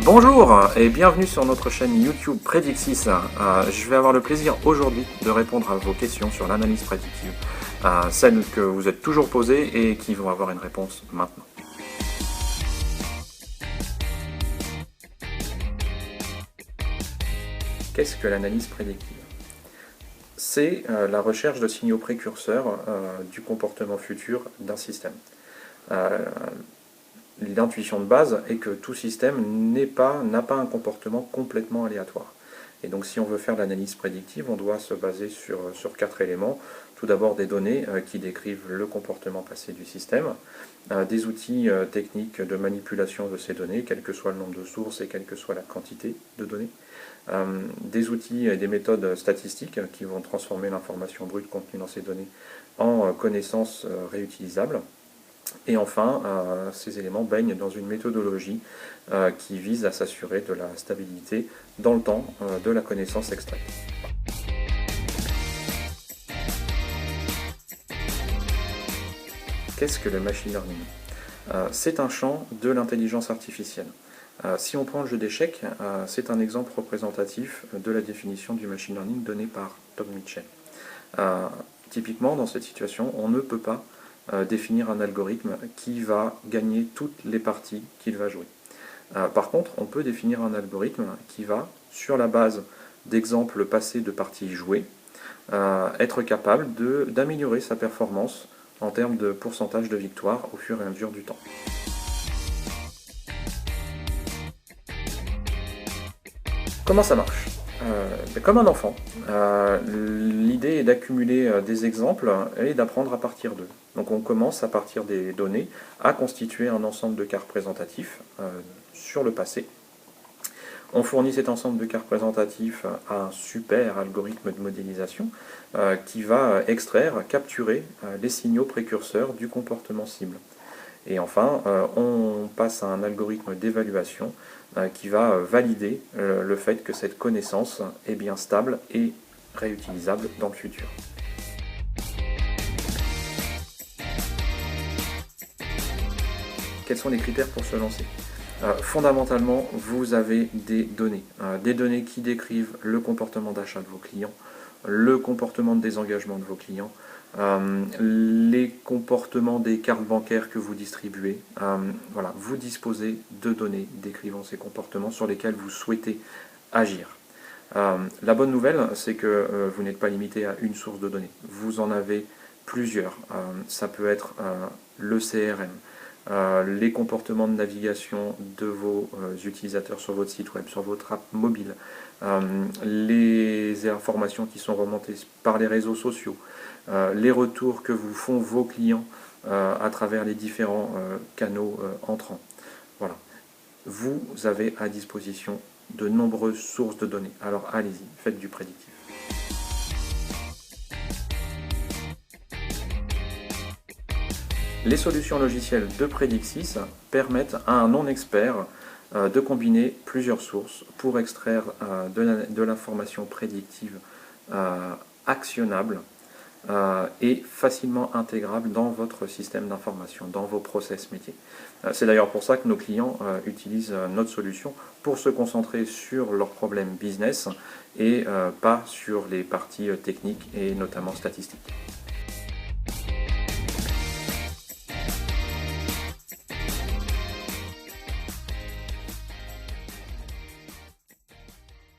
Bonjour et bienvenue sur notre chaîne YouTube Predixis. Je vais avoir le plaisir aujourd'hui de répondre à vos questions sur l'analyse prédictive, celles que vous êtes toujours posées et qui vont avoir une réponse maintenant. Qu'est-ce que l'analyse prédictive? C'est la recherche de signaux précurseurs du comportement futur d'un système. L'intuition de base est que tout système n'a pas un comportement complètement aléatoire. Et donc si on veut faire l'analyse prédictive, on doit se baser sur 4 éléments. Tout d'abord des données qui décrivent le comportement passé du système, des outils techniques de manipulation de ces données, quel que soit le nombre de sources et quelle que soit la quantité de données, des outils et des méthodes statistiques qui vont transformer l'information brute contenue dans ces données en connaissances réutilisables. Et enfin, ces éléments baignent dans une méthodologie qui vise à s'assurer de la stabilité dans le temps de la connaissance extraite. Qu'est-ce que le machine learning? C'est un champ de l'intelligence artificielle. Si on prend le jeu d'échecs, c'est un exemple représentatif de la définition du machine learning donnée par Tom Mitchell. Typiquement, dans cette situation, on ne peut pas définir un algorithme qui va gagner toutes les parties qu'il va jouer. Par contre, on peut définir un algorithme qui va, sur la base d'exemples passés de parties jouées, être capable d'améliorer sa performance en termes de pourcentage de victoire au fur et à mesure du temps. Comment ça marche? Comme un enfant, l'idée est d'accumuler des exemples et d'apprendre à partir d'eux. Donc on commence à partir des données à constituer un ensemble de cas représentatifs sur le passé. On fournit cet ensemble de cas représentatifs à un super algorithme de modélisation qui va capturer les signaux précurseurs du comportement cible. Et enfin, on passe à un algorithme d'évaluation qui va valider le fait que cette connaissance est bien stable et réutilisable dans le futur. Quels sont les critères pour se lancer? Fondamentalement, vous avez des données qui décrivent le comportement d'achat de vos clients, le comportement de désengagement de vos clients, les comportements des cartes bancaires que vous distribuez. Voilà, vous disposez de données décrivant ces comportements sur lesquels vous souhaitez agir. La bonne nouvelle, c'est que vous n'êtes pas limité à une source de données. Vous en avez plusieurs. Ça peut être le CRM, les comportements de navigation de vos utilisateurs sur votre site web, sur votre app mobile, les informations qui sont remontées par les réseaux sociaux, les retours que vous font vos clients à travers les différents canaux entrants. Voilà. Vous avez à disposition de nombreuses sources de données. Alors allez-y, faites du prédictif. Les solutions logicielles de Predixis permettent à un non-expert de combiner plusieurs sources pour extraire de l'information prédictive actionnable et facilement intégrable dans votre système d'information, dans vos process métiers. C'est d'ailleurs pour ça que nos clients utilisent notre solution pour se concentrer sur leurs problèmes business et pas sur les parties techniques et notamment statistiques.